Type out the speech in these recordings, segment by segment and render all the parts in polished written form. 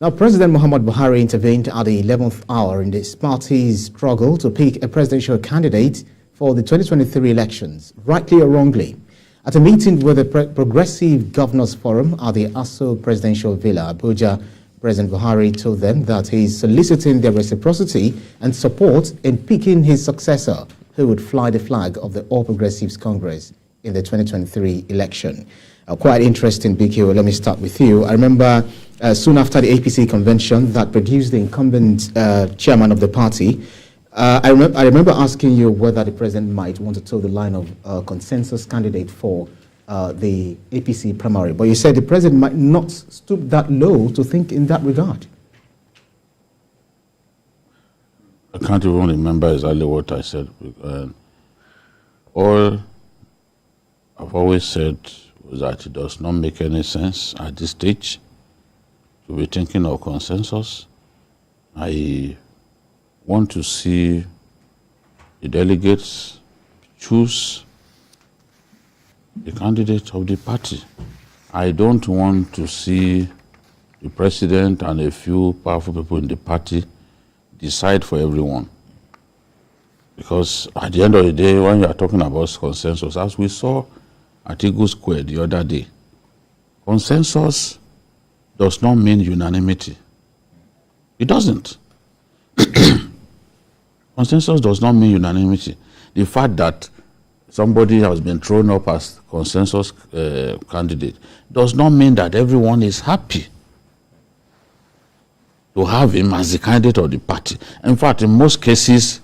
Now, President Muhammadu Buhari intervened at the 11th hour in this party's struggle to pick a presidential candidate for the 2023 elections, rightly or wrongly. At a meeting with the Progressive Governors Forum at the Aso Presidential Villa, Abuja, President Buhari told them that he is soliciting their reciprocity and support in picking his successor, who would fly the flag of the All Progressives Congress in the 2023 election. Quite interesting, BQ. Let me start with you. I remember soon after the APC convention that produced the incumbent chairman of the party, I remember asking you whether the president might want to toe the line of consensus candidate for the APC primary. But you said the president might not stoop that low to think in that regard. I can't even remember exactly what I said. All I've always said was that it does not make any sense at this stage to be thinking of consensus. I want to see the delegates choose the candidate of the party. I don't want to see the president and a few powerful people in the party decide for everyone. Because at the end of the day, when you are talking about consensus, as we saw at Eagle Square the other day, consensus does not mean unanimity. It doesn't. Consensus does not mean unanimity. The fact that somebody has been thrown up as consensus candidate does not mean that everyone is happy to have him as the candidate of the party. In fact, in most cases,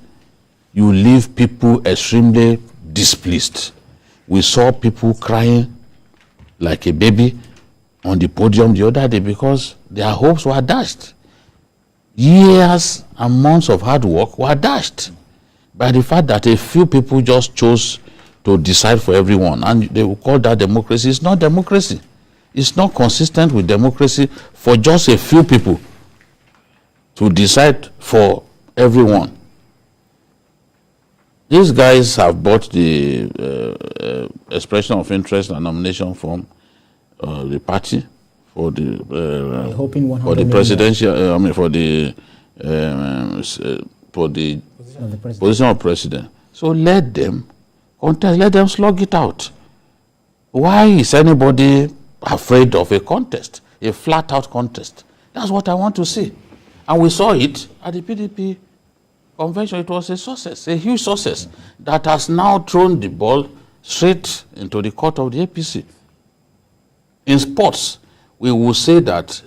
you leave people extremely displeased. We saw people crying like a baby on the podium the other day because their hopes were dashed. Years and months of hard work were dashed by the fact that a few people just chose to decide for everyone. And they will call that democracy. It's not democracy. It's not consistent with democracy for just a few people to decide for everyone. These guys have bought the expression of interest and nomination form, the party for the presidential. For the position of president. So let them contest. Let them slug it out. Why is anybody afraid of a contest, a flat-out contest? That's what I want to see. And we saw it at the PDP convention. It was a success, a huge success that has now thrown the ball straight into the court of the APC. In sports, we will say that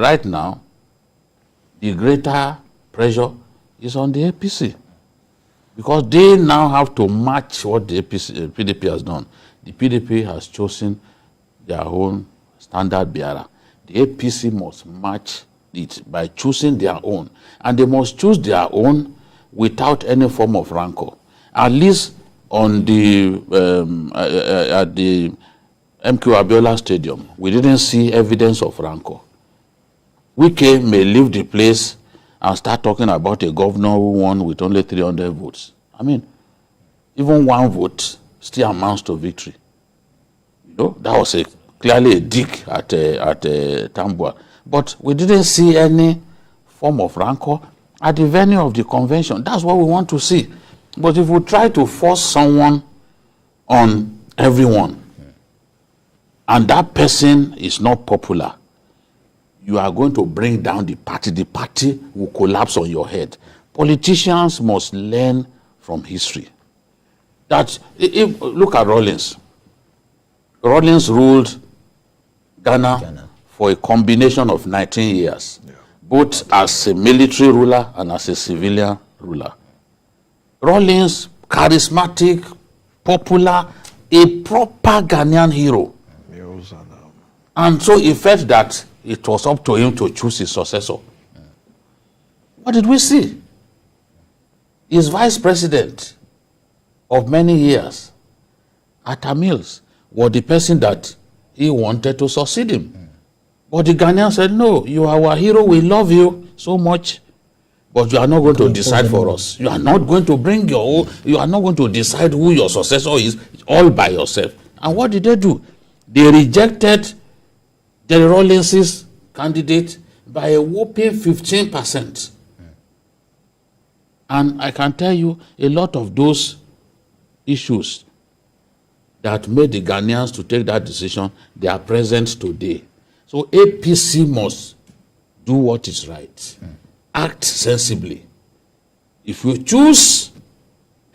right now, the greater pressure is on the APC because they now have to match what the PDP has done. The PDP has chosen their own standard bearer. The APC must match it by choosing their own, and they must choose their own without any form of rancor. At least on the at the MQ Abiola Stadium, we didn't see evidence of rancor. Wike may leave the place and start talking about a governor who won with only 300 votes. I mean, even one vote still amounts to victory. You know, that was clearly a dig at Tambua. But we didn't see any form of rancor at the venue of the convention. That's what we want to see. But if we try to force someone on everyone, and that person is not popular, you are going to bring down the party. The party will collapse on your head. Politicians must learn from history. Look at Rawlings. Rawlings ruled Ghana for a combination of 19 years, both as a military ruler and as a civilian ruler. Rawlings, charismatic, popular, a proper Ghanaian hero. And so he felt that it was up to him to choose his successor. What did we see? His vice president of many years, Atta Mills, was the person that he wanted to succeed him. But the Ghanaians said, no, you are our hero, we love you so much, but you are not going to decide for us. You are not going to bring your own, you are not going to decide who your successor is all by yourself. And what did they do? They rejected Jerry Rawlings' candidate by a whopping 15%. And I can tell you a lot of those issues that made the Ghanaians to take that decision, they are present today. So APC must do what is right. Act sensibly. If you choose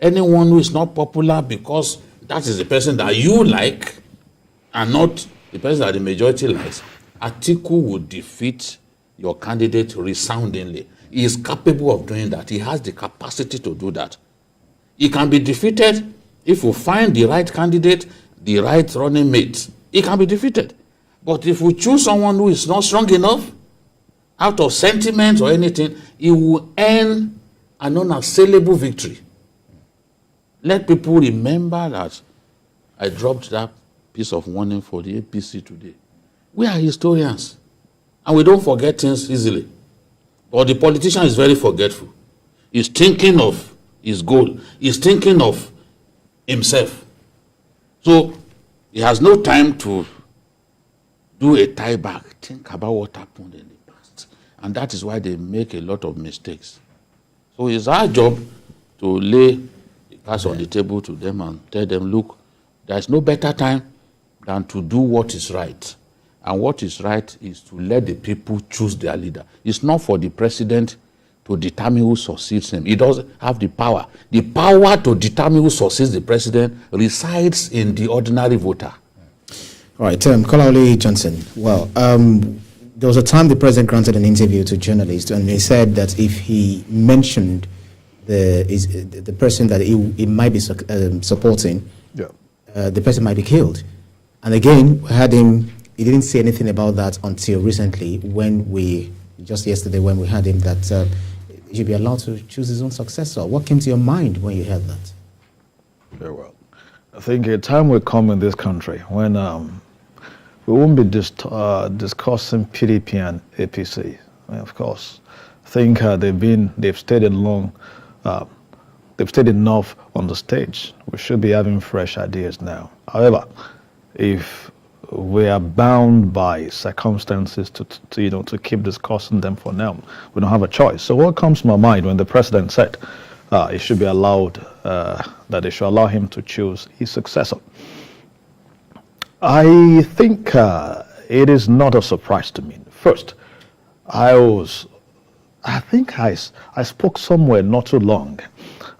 anyone who is not popular because that is the person that you like and not the person that the majority likes, Atiku would defeat your candidate resoundingly. He is capable of doing that. He has the capacity to do that. He can be defeated if you find the right candidate, the right running mate. He can be defeated. But if we choose someone who is not strong enough, out of sentiment or anything, he will earn an unassailable victory. Let people remember that I dropped that piece of warning for the APC today. We are historians, and we don't forget things easily. But the politician is very forgetful. He's thinking of his goal. He's thinking of himself. So he has no time to do a tie back. Think about what happened in the past. And that is why they make a lot of mistakes. So it's our job to lay the cards on the table to them and tell them, look, there's no better time than to do what is right. And what is right is to let the people choose their leader. It's not for the president to determine who succeeds him. He doesn't have the power. The power to determine who succeeds the president resides in the ordinary voter. All right, Kolaole Johnson. Well, there was a time the president granted an interview to journalists, and he said that if he mentioned the person that he might be supporting, the person might be killed. And again, we had him. He didn't say anything about that until recently, just yesterday, when we had him that he should be allowed to choose his own successor. What came to your mind when you heard that? Very well. I think a time will come in this country when we won't be discussing PDP and APC. I mean, of course, I think they've stayed they've stayed enough on the stage. We should be having fresh ideas now. However, if we are bound by circumstances to keep discussing them for now, we don't have a choice. So what comes to my mind when the president said it should be allowed, that they should allow him to choose his successor? I think it is not a surprise to me. First, I think I spoke somewhere not too long,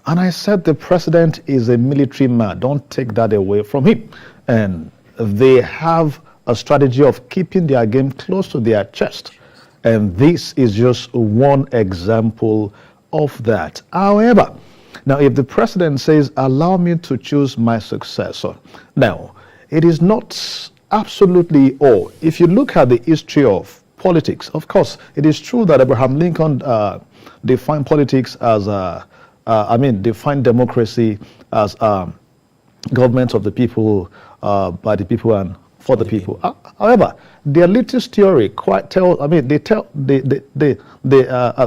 and I said the president is a military man. Don't take that away from him. And they have a strategy of keeping their game close to their chest. And this is just one example of that. However, now if the president says, allow me to choose my successor, now, it is not absolutely all. If you look at the history of politics, of course, it is true that Abraham Lincoln defined politics as, defined democracy as government of the people, by the people and for the people. However, the elitist theory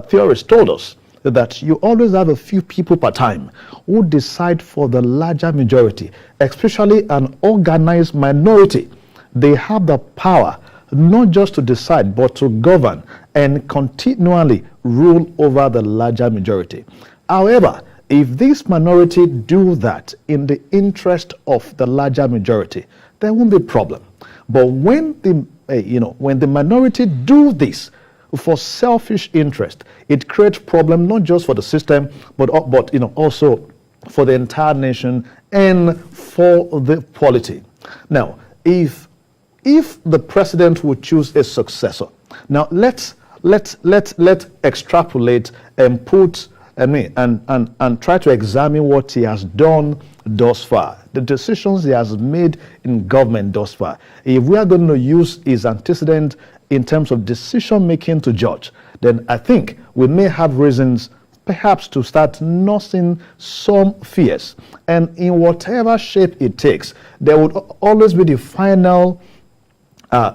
theorists told us that you always have a few people per time who decide for the larger majority, especially an organized minority. They have the power not just to decide, but to govern and continually rule over the larger majority. However, if this minority do that in the interest of the larger majority, there won't be a problem. But when the minority do this for selfish interest, it creates problem not just for the system, but also for the entire nation and for the polity. Now, if the president would choose a successor, now let's extrapolate and put and try to examine what he has done thus far, the decisions he has made in government thus far. If we are going to use his antecedent in terms of decision making to judge, then I think we may have reasons perhaps to start nursing some fears. And in whatever shape it takes, there would always be the final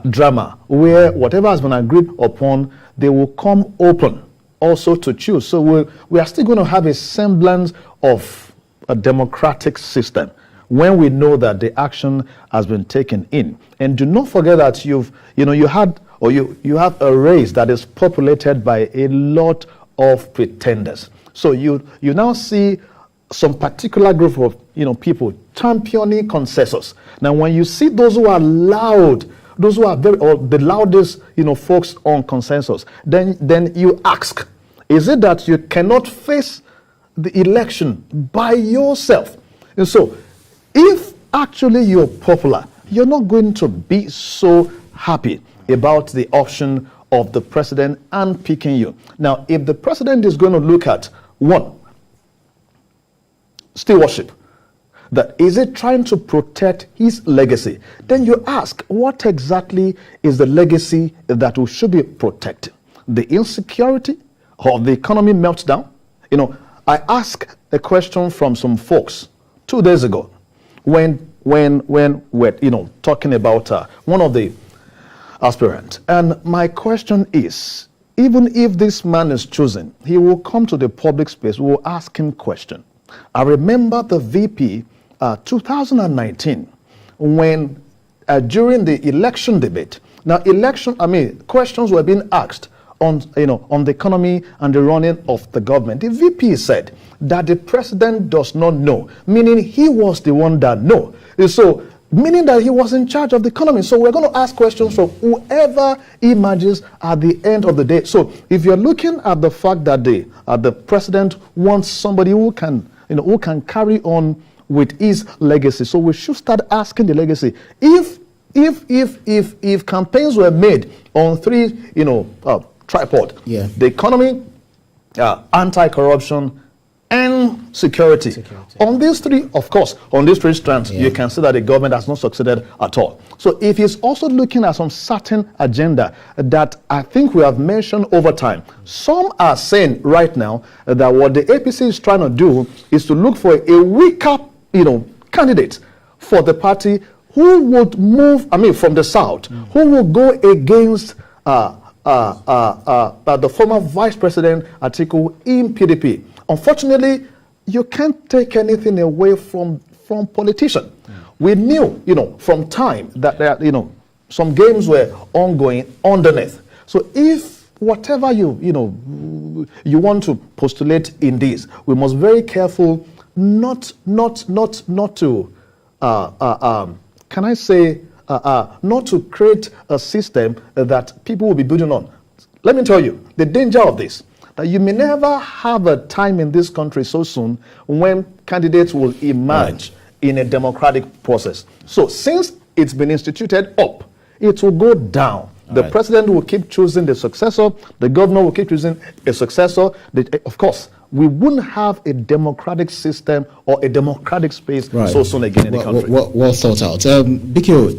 drama where whatever has been agreed upon, they will come open also to choose. So we are still going to have a semblance of a democratic system when we know that the action has been taken in. And do not forget that you had or you have a race that is populated by a lot of pretenders. So you now see some particular group of people championing consensus. Now, when you see those who are loud, those who are the loudest folks on consensus, then you ask, is it that you cannot face the election by yourself? And so, if actually you're popular, you're not going to be so happy about the option of the president unpicking you. Now, if the president is going to look at one, stewardship, that is it trying to protect his legacy, then you ask, what exactly is the legacy that we should be protecting? The insecurity or the economy meltdown? I asked a question from some folks 2 days ago when we're talking about one of the aspirants, and my question is, even if this man is chosen, he will come to the public space, we will ask him question. I remember the VP 2019 when during the election debate, questions were being asked on the economy and the running of the government. The VP said that the president does not know, meaning he was the one that know. So meaning that he was in charge of the economy. So we're going to ask questions from whoever emerges at the end of the day. So if you're looking at the fact that the president wants somebody who can carry on with his legacy, so we should start asking the legacy. If campaigns were made on three tripod, the economy, anti-corruption, and security. On these three, of course, on these three strands, you can see that the government has not succeeded at all. So if he's also looking at some certain agenda that I think we have mentioned over time, some are saying right now that what the APC is trying to do is to look for a weaker, candidate for the party who would move, from the south, who will go against the former Vice President Atiku in PDP. Unfortunately, you can't take anything away from politicians. We knew, from time that some games were ongoing underneath. So if whatever you want to postulate in this, we must be very careful not to can I say not to create a system that people will be building on. Let me tell you the danger of this. That you may never have a time in this country so soon when candidates will emerge in a democratic process. So since it's been instituted up, it will go down. The president will keep choosing the successor. The governor will keep choosing a successor. Of course, we wouldn't have a democratic system or a democratic space so soon again in the country. Well thought out. Bikio.